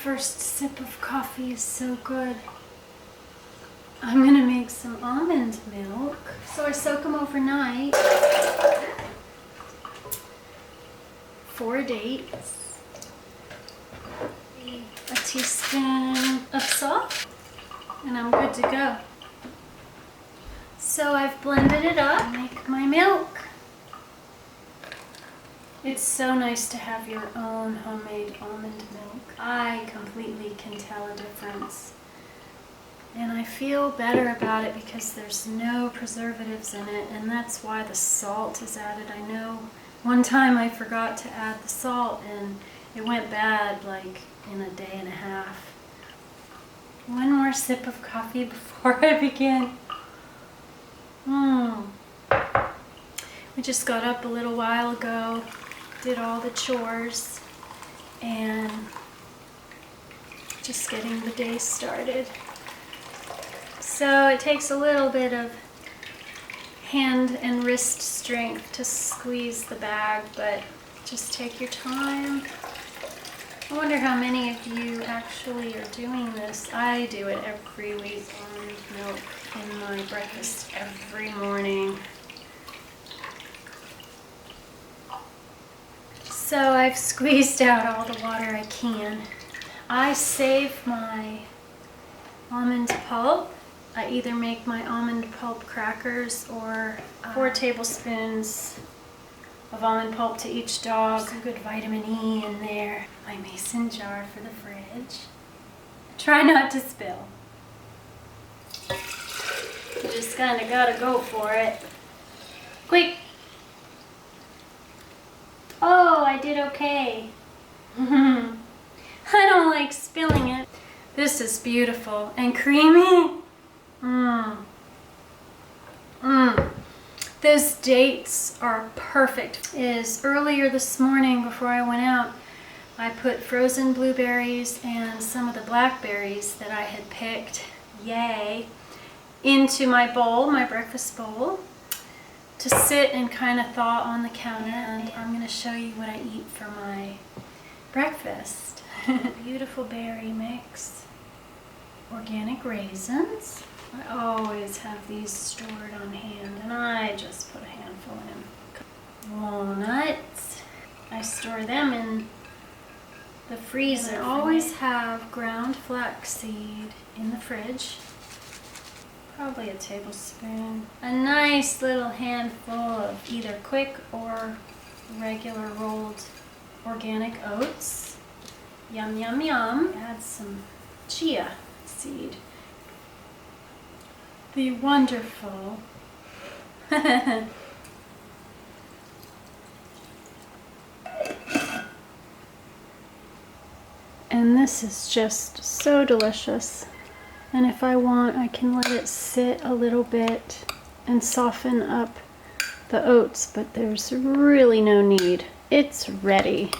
first sip of coffee is so good. I'm gonna make some almond milk. So I soak them overnight. 4 dates. A teaspoon of salt. And I'm good to go. So I've blended it up. Make my milk. It's so nice to have your own homemade almond milk. I completely can tell a difference. And I feel better about it because there's no preservatives in it, and that's why the salt is added. I know one time I forgot to add the salt and it went bad like in a day and a half. One more sip of coffee before I begin. We just got up a little while ago, did all the chores, and just getting the day started. So it takes a little bit of hand and wrist strength to squeeze the bag, but just take your time. I wonder how many of you actually are doing this. I do it every week. Almond milk in my breakfast every morning. So I've squeezed out all the water I can. I save my almond pulp. I either make my almond pulp crackers or 4 tablespoons of almond pulp to each dog. Some good vitamin E in there. My mason jar for the fridge. Try not to spill. You just kind of gotta go for it. Quick! Oh, I did okay. I don't like spilling it. This is beautiful and creamy. Those dates are perfect. Earlier this morning before I went out, I put frozen blueberries and some of the blackberries that I had picked, yay, into my bowl, my breakfast bowl, to sit and kind of thaw on the counter. And I'm going to show you what I eat for my breakfast. Beautiful berry mix, organic raisins. I always have these stored on hand, and I just put a handful in. Walnuts. I store them in the freezer. I always have ground flaxseed in the fridge. Probably a tablespoon. A nice little handful of either quick or regular rolled organic oats. Yum, yum, yum. Add some chia seed. The wonderful and this is just so delicious. And if I want, I can let it sit a little bit and soften up the oats, but there's really no need. It's ready.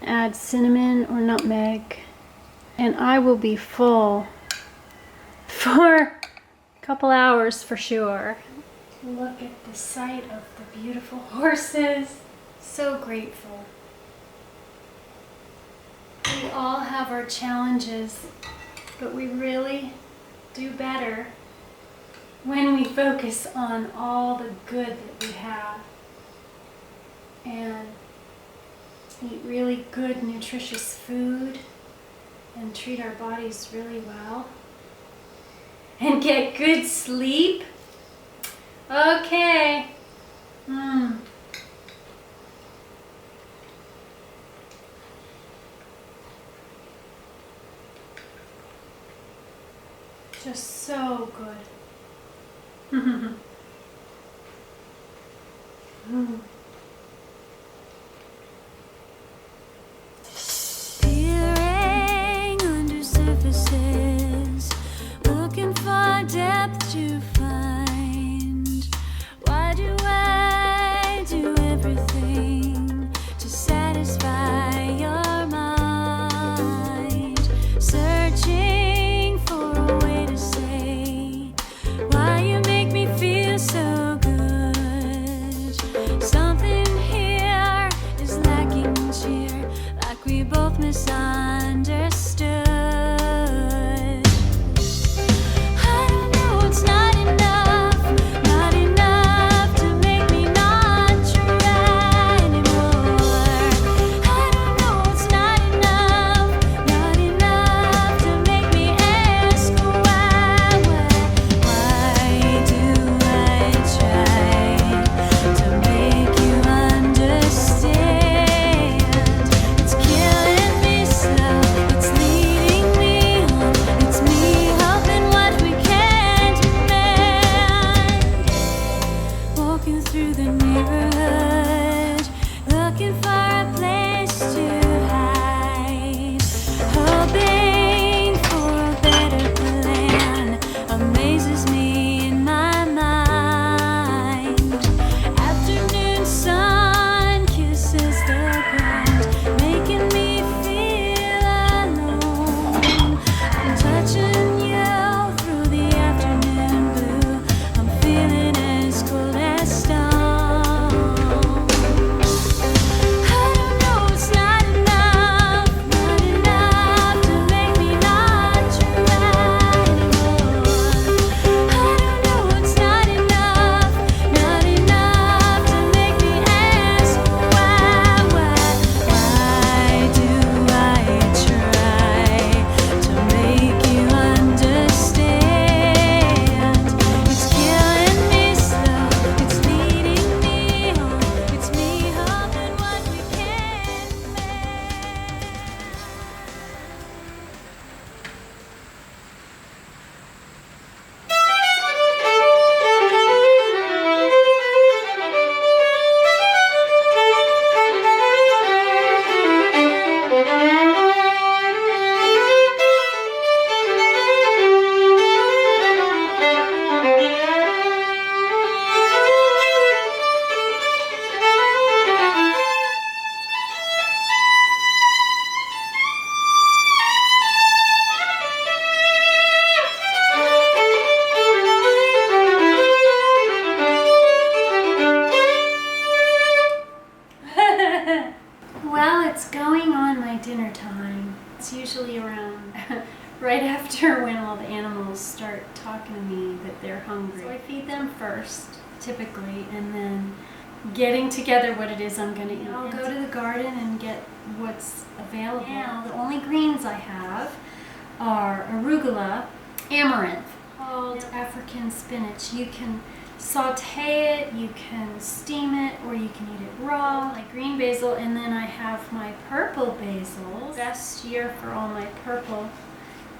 Add cinnamon or nutmeg, and I will be full for a couple hours for sure. Look at the sight of the beautiful horses. So grateful. We all have our challenges, but we really do better when we focus on all the good that we have and eat really good, nutritious food and treat our bodies really well and get good sleep. Okay. Just so good. Peering under surfaces, looking for depth to find. Why do I do everything to satisfy your mind? Searching for a way to say why you make me feel so good. Something here is lacking cheer, like we both misunderstood. to hide, hoping for a better plan amazes me in my mind. Afternoon sun kisses the ground, making me feel alone. I'm touching you through the afternoon blue. I'm feeling as cold as stone. I don't know, it's not enough to make me not try anymore. I don't know, it's not enough to make me ask why do I try to make you understand? It's killing me slow, it's leading me home, it's me hoping what we can make. Well, it's going on my dinner time. It's usually around right after when all the animals start talking to me that they're hungry. So I feed them first, typically, and then getting together what it is I'm going to eat. I'll go to the garden and get what's available. Now, the only greens I have are arugula, amaranth, called African spinach. You can saute it, you can steam it, or you can eat it raw, like green basil, and then I have my purple basil. Best year for all my purple.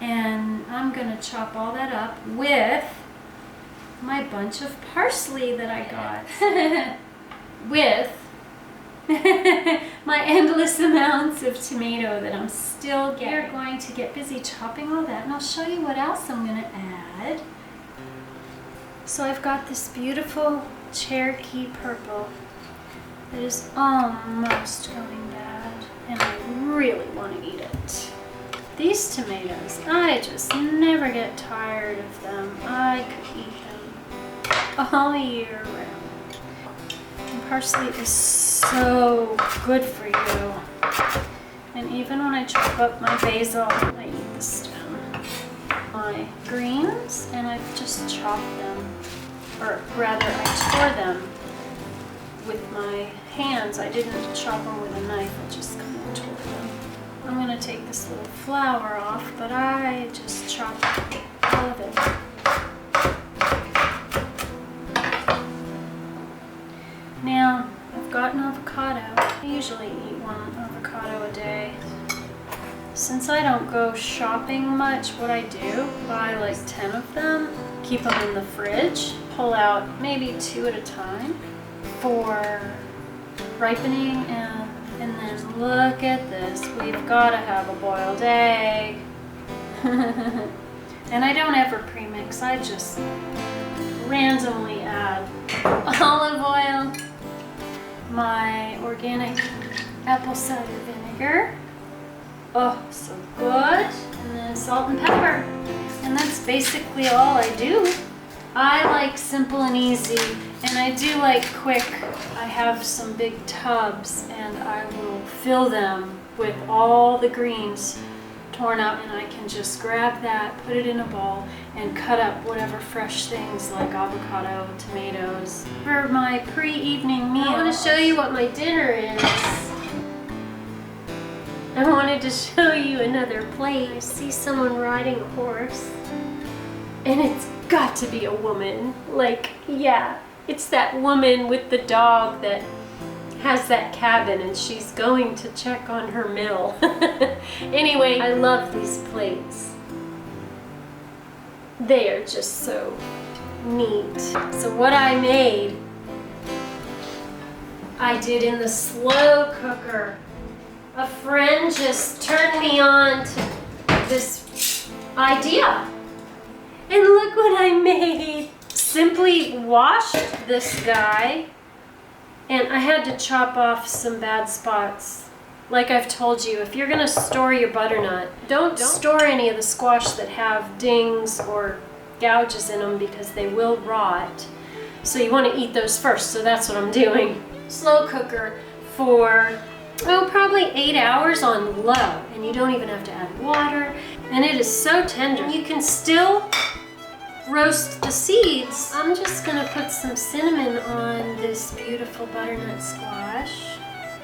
And I'm gonna chop all that up with my bunch of parsley that I got. With my endless amounts of tomato that I'm still getting. We're going to get busy chopping all that, and I'll show you what else I'm gonna add. So I've got this beautiful Cherokee purple that is almost going bad, and I really want to eat it. These tomatoes, I just never get tired of them. I could eat them all year round. And parsley is so good for you. And even when I chop up my basil, I eat the stem. My greens, and I've just chopped them, or rather I tore them with my hands. I didn't chop them with a knife, I just kind of tore them. I'm going to take this little flower off, but I just chopped all of it. Now, I've got an avocado. I usually eat one avocado a day. Since I don't go shopping much, what I do, buy like 10 of them, keep them in the fridge, pull out maybe 2 at a time for ripening, and then look at this. We've got to have a boiled egg. And I don't ever premix, I just randomly add olive oil, my organic apple cider vinegar, oh, so good, and then salt and pepper. And that's basically all I do. I like simple and easy, and I do like quick. I have some big tubs, and I will fill them with all the greens torn up, and I can just grab that, put it in a bowl, and cut up whatever fresh things like avocado, tomatoes. For my pre-evening meal, I want to show you what my dinner is. I wanted to show you another plate. I see someone riding a horse, and it's got to be a woman. Like, yeah, it's that woman with the dog that has that cabin, and she's going to check on her mill. Anyway, I love these plates. They are just so neat. So what I made, I did in the slow cooker. a friend just turned me on to this idea. And look what I made. Simply washed this guy, and I had to chop off some bad spots. Like I've told you, if you're gonna store your butternut, don't store any of the squash that have dings or gouges in them because they will rot. So you want to eat those first, so that's what I'm doing. Slow cooker for, probably 8 hours on low, and you don't even have to add water, and it is so tender. You can still roast the seeds. I'm just gonna put some cinnamon on this beautiful butternut squash.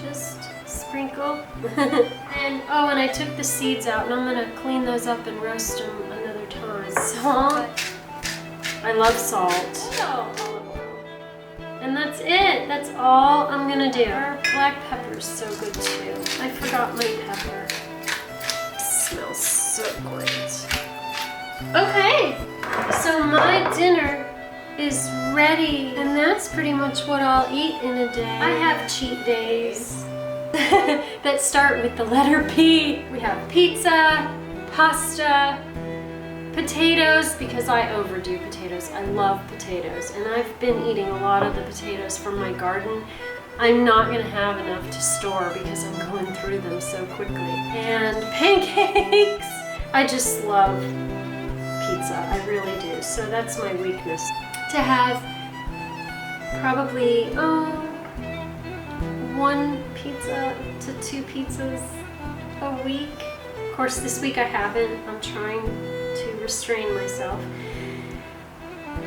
Just sprinkle. and I took the seeds out, and I'm gonna clean those up and roast them another time. Salt. I love salt. Olive oil. And that's it. That's all I'm gonna do. Our black pepper's so good too. I forgot my pepper. It smells so great. Okay, so my dinner is ready, and that's pretty much what I'll eat in a day. I have cheat days that start with the letter P. We have pizza, pasta, potatoes, because I overdo potatoes. I love potatoes, and I've been eating a lot of the potatoes from my garden. I'm not gonna have enough to store because I'm going through them so quickly. And pancakes! I just love pizza, I really do. So that's my weakness. To have probably, 1 pizza to 2 pizzas a week. Of course, this week I haven't. I'm trying to restrain myself.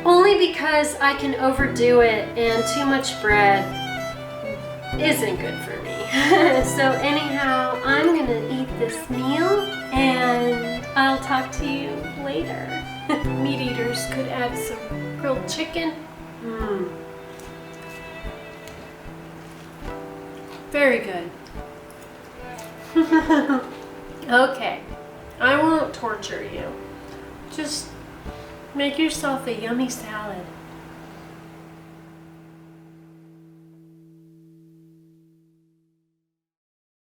Only because I can overdo it, and too much bread isn't good for me. So anyhow, I'm gonna eat this meal, and I'll talk to you later. Meat eaters could add some grilled chicken. Very good. Okay, I won't torture you. Just make yourself a yummy salad.